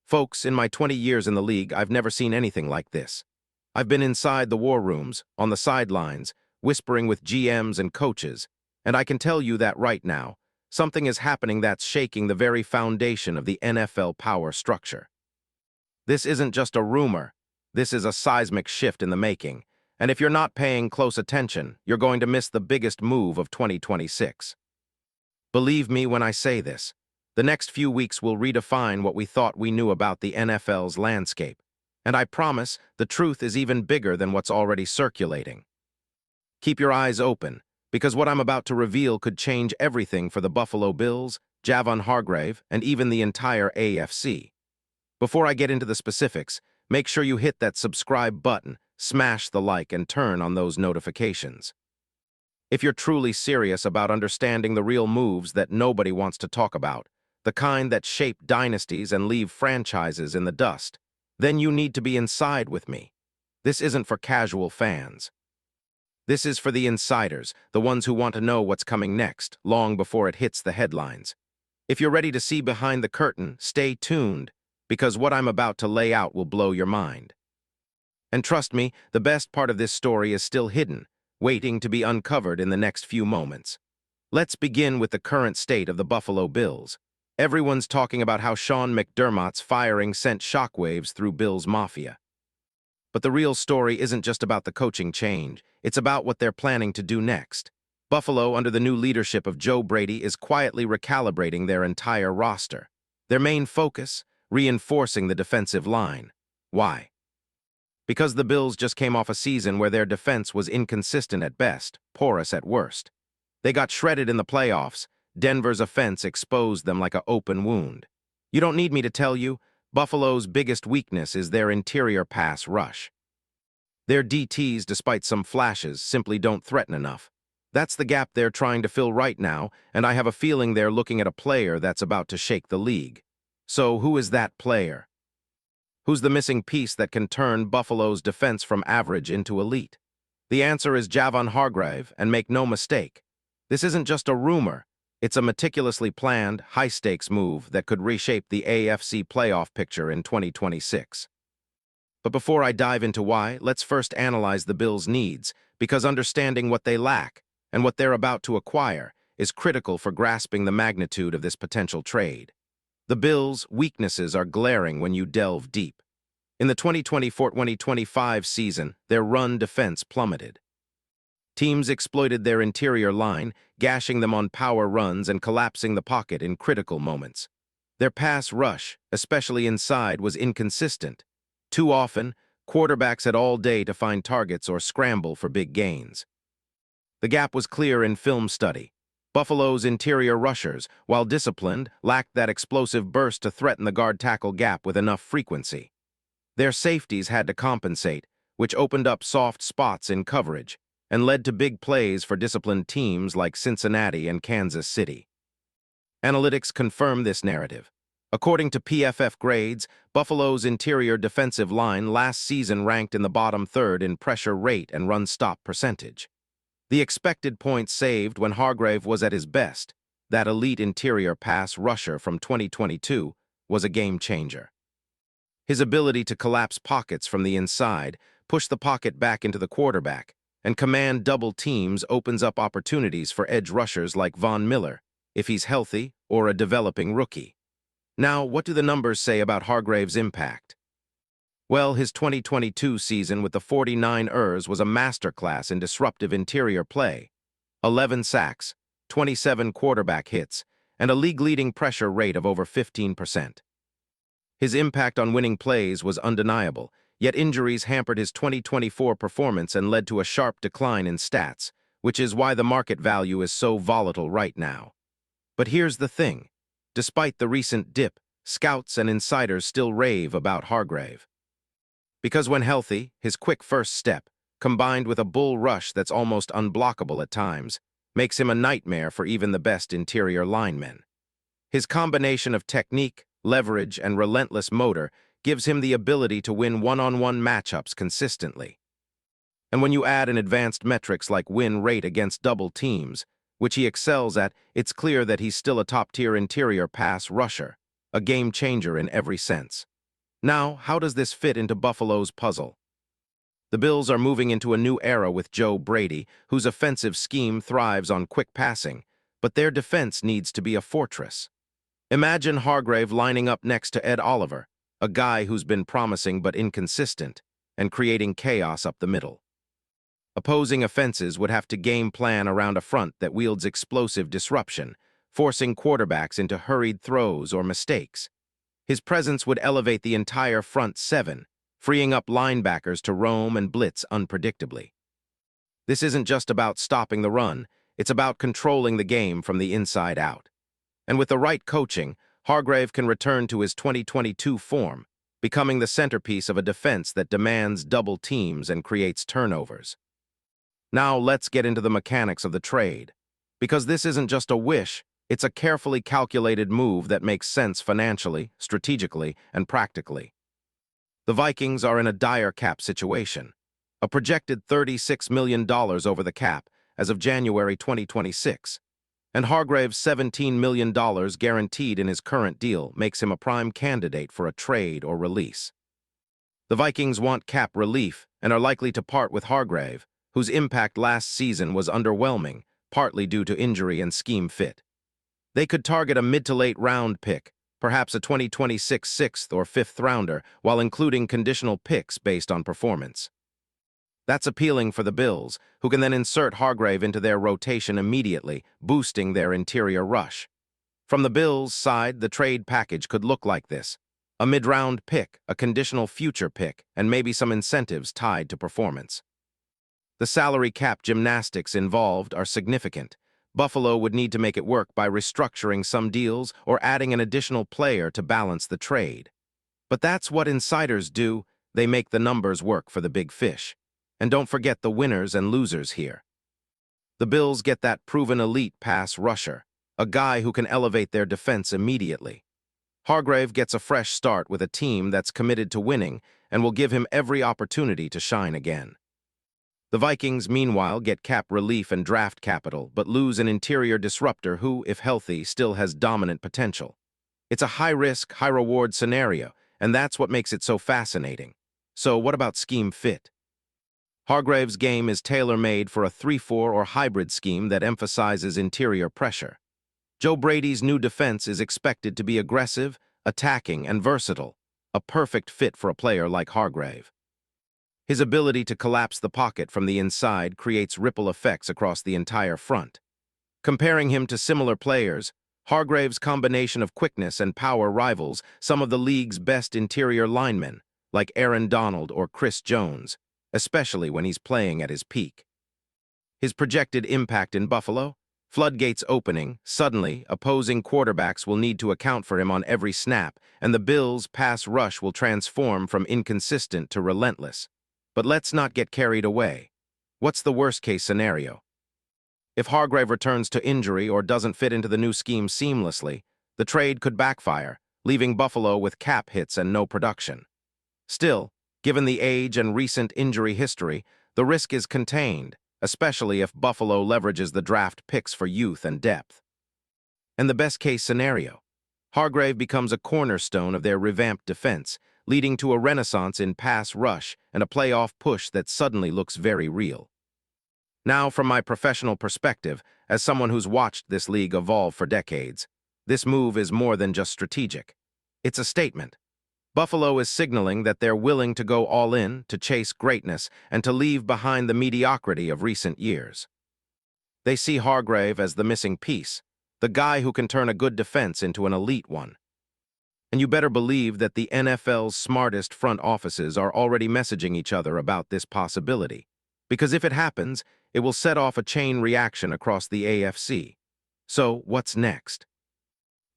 Folks, in my 20 years in the league, I've never seen anything like this. I've been inside the war rooms, on the sidelines, whispering with GMs and coaches, and I can tell you that right now, something is happening that's shaking the very foundation of the NFL power structure. This isn't just a rumor. This is a seismic shift in the making, and if you're not paying close attention, you're going to miss the biggest move of 2026. Believe me when I say this. The next few weeks will redefine what we thought we knew about the NFL's landscape. And I promise, the truth is even bigger than what's already circulating. Keep your eyes open, because what I'm about to reveal could change everything for the Buffalo Bills, Javon Hargrave, and even the entire AFC. Before I get into the specifics, make sure you hit that subscribe button, smash the like, and turn on those notifications. If you're truly serious about understanding the real moves that nobody wants to talk about, the kind that shape dynasties and leave franchises in the dust, then you need to be inside with me. This isn't for casual fans. This is for the insiders, the ones who want to know what's coming next, long before it hits the headlines. If you're ready to see behind the curtain, stay tuned, because what I'm about to lay out will blow your mind. And trust me, the best part of this story is still hidden, waiting to be uncovered in the next few moments. Let's begin with the current state of the Buffalo Bills. Everyone's talking about how Sean McDermott's firing sent shockwaves through Bills Mafia. But the real story isn't just about the coaching change, it's about what they're planning to do next. Buffalo, under the new leadership of Joe Brady, is quietly recalibrating their entire roster. Their main focus? Reinforcing the defensive line. Why? Because the Bills just came off a season where their defense was inconsistent at best, porous at worst. They got shredded in the playoffs. Denver's offense exposed them like an open wound. You don't need me to tell you, Buffalo's biggest weakness is their interior pass rush. Their DTs, despite some flashes, simply don't threaten enough. That's the gap they're trying to fill right now, and I have a feeling they're looking at a player that's about to shake the league. So who is that player? Who's the missing piece that can turn Buffalo's defense from average into elite? The answer is Javon Hargrave, and make no mistake, this isn't just a rumor. It's a meticulously planned, high-stakes move that could reshape the AFC playoff picture in 2026. But before I dive into why, let's first analyze the Bills' needs, because understanding what they lack and what they're about to acquire is critical for grasping the magnitude of this potential trade. The Bills' weaknesses are glaring when you delve deep. In the 2024-2025 season, their run defense plummeted. Teams exploited their interior line, gashing them on power runs and collapsing the pocket in critical moments. Their pass rush, especially inside, was inconsistent. Too often, quarterbacks had all day to find targets or scramble for big gains. The gap was clear in film study. Buffalo's interior rushers, while disciplined, lacked that explosive burst to threaten the guard-tackle gap with enough frequency. Their safeties had to compensate, which opened up soft spots in coverage and led to big plays for disciplined teams like Cincinnati and Kansas City. Analytics confirm this narrative. According to PFF grades, Buffalo's interior defensive line last season ranked in the bottom third in pressure rate and run-stop percentage. The expected points saved when Hargrave was at his best, that elite interior pass rusher from 2022, was a game-changer. His ability to collapse pockets from the inside, push the pocket back into the quarterback, and command double teams opens up opportunities for edge rushers like Von Miller, if he's healthy or a developing rookie. Now, what do the numbers say about Hargrave's impact? Well, his 2022 season with the 49ers was a masterclass in disruptive interior play. 11 sacks, 27 quarterback hits, and a league-leading pressure rate of over 15%. His impact on winning plays was undeniable, yet injuries hampered his 2024 performance and led to a sharp decline in stats, which is why the market value is so volatile right now. But here's the thing. Despite the recent dip, scouts and insiders still rave about Hargrave. Because when healthy, his quick first step, combined with a bull rush that's almost unblockable at times, makes him a nightmare for even the best interior linemen. His combination of technique, leverage, and relentless motor gives him the ability to win one-on-one matchups consistently. And when you add in advanced metrics like win rate against double teams, which he excels at, it's clear that he's still a top-tier interior pass rusher, a game-changer in every sense. Now, how does this fit into Buffalo's puzzle? The Bills are moving into a new era with Joe Brady, whose offensive scheme thrives on quick passing, but their defense needs to be a fortress. Imagine Hargrave lining up next to Ed Oliver, a guy who's been promising but inconsistent, and creating chaos up the middle. Opposing offenses would have to game plan around a front that wields explosive disruption, forcing quarterbacks into hurried throws or mistakes. His presence would elevate the entire front seven, freeing up linebackers to roam and blitz unpredictably. This isn't just about stopping the run, it's about controlling the game from the inside out. And with the right coaching, Hargrave can return to his 2022 form, becoming the centerpiece of a defense that demands double teams and creates turnovers. Now let's get into the mechanics of the trade. Because this isn't just a wish, it's a carefully calculated move that makes sense financially, strategically, and practically. The Vikings are in a dire cap situation. A projected $36 million over the cap as of January 2026. And Hargrave's $17 million guaranteed in his current deal makes him a prime candidate for a trade or release. The Vikings want cap relief and are likely to part with Hargrave, whose impact last season was underwhelming, partly due to injury and scheme fit. They could target a mid to late round pick, perhaps a 2026 sixth or fifth rounder, while including conditional picks based on performance. That's appealing for the Bills, who can then insert Hargrave into their rotation immediately, boosting their interior rush. From the Bills' side, the trade package could look like this: a mid-round pick, a conditional future pick, and maybe some incentives tied to performance. The salary cap gymnastics involved are significant. Buffalo would need to make it work by restructuring some deals or adding an additional player to balance the trade. But that's what insiders do. They make the numbers work for the big fish. And don't forget the winners and losers here. The Bills get that proven elite pass rusher, a guy who can elevate their defense immediately. Hargrave gets a fresh start with a team that's committed to winning and will give him every opportunity to shine again. The Vikings, meanwhile, get cap relief and draft capital, but lose an interior disruptor who, if healthy, still has dominant potential. It's a high-risk, high-reward scenario, and that's what makes it so fascinating. So what about scheme fit? Hargrave's game is tailor-made for a 3-4 or hybrid scheme that emphasizes interior pressure. Joe Brady's new defense is expected to be aggressive, attacking, and versatile, a perfect fit for a player like Hargrave. His ability to collapse the pocket from the inside creates ripple effects across the entire front. Comparing him to similar players, Hargrave's combination of quickness and power rivals some of the league's best interior linemen, like Aaron Donald or Chris Jones, especially when he's playing at his peak. His projected impact in Buffalo? Floodgates opening, suddenly, opposing quarterbacks will need to account for him on every snap, and the Bills' pass rush will transform from inconsistent to relentless. But let's not get carried away. What's the worst-case scenario? If Hargrave returns to injury or doesn't fit into the new scheme seamlessly, the trade could backfire, leaving Buffalo with cap hits and no production. Still, given the age and recent injury history, the risk is contained, especially if Buffalo leverages the draft picks for youth and depth. And the best-case scenario? Hargrave becomes a cornerstone of their revamped defense, leading to a renaissance in pass rush and a playoff push that suddenly looks very real. Now, from my professional perspective, as someone who's watched this league evolve for decades, this move is more than just strategic. It's a statement. Buffalo is signaling that they're willing to go all in, to chase greatness, and to leave behind the mediocrity of recent years. They see Hargrave as the missing piece, the guy who can turn a good defense into an elite one. And you better believe that the NFL's smartest front offices are already messaging each other about this possibility. Because if it happens, it will set off a chain reaction across the AFC. So, what's next?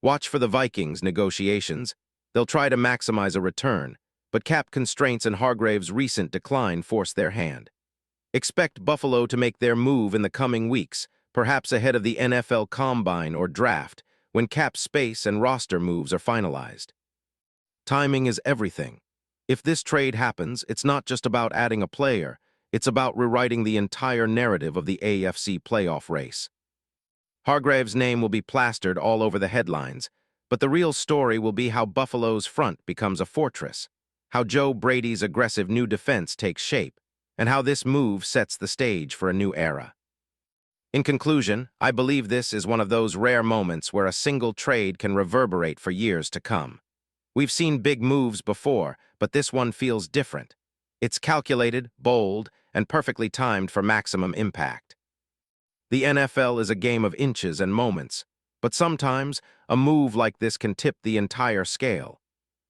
Watch for the Vikings' negotiations. They'll try to maximize a return, but cap constraints and Hargrave's recent decline force their hand. Expect Buffalo to make their move in the coming weeks, perhaps ahead of the NFL Combine or Draft, when cap space and roster moves are finalized. Timing is everything. If this trade happens, it's not just about adding a player, it's about rewriting the entire narrative of the AFC playoff race. Hargrave's name will be plastered all over the headlines, But the real story will be how Buffalo's front becomes a fortress, how Joe Brady's aggressive new defense takes shape, and how this move sets the stage for a new era. In conclusion, I believe this is one of those rare moments where a single trade can reverberate for years to come. We've seen big moves before, but this one feels different. It's calculated, bold, and perfectly timed for maximum impact. The NFL is a game of inches and moments, but sometimes a move like this can tip the entire scale.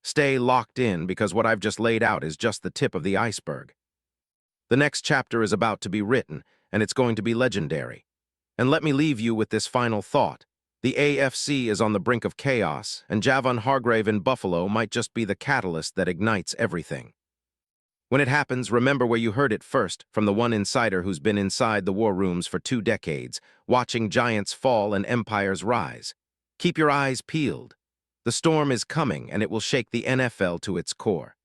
Stay locked in because what I've just laid out is just the tip of the iceberg. The next chapter is about to be written, and it's going to be legendary. And let me leave you with this final thought. The AFC is on the brink of chaos, and Javon Hargrave in Buffalo might just be the catalyst that ignites everything. When it happens, remember where you heard it first, from the one insider who's been inside the war rooms for 2 decades, watching giants fall and empires rise. Keep your eyes peeled. The storm is coming, and it will shake the NFL to its core.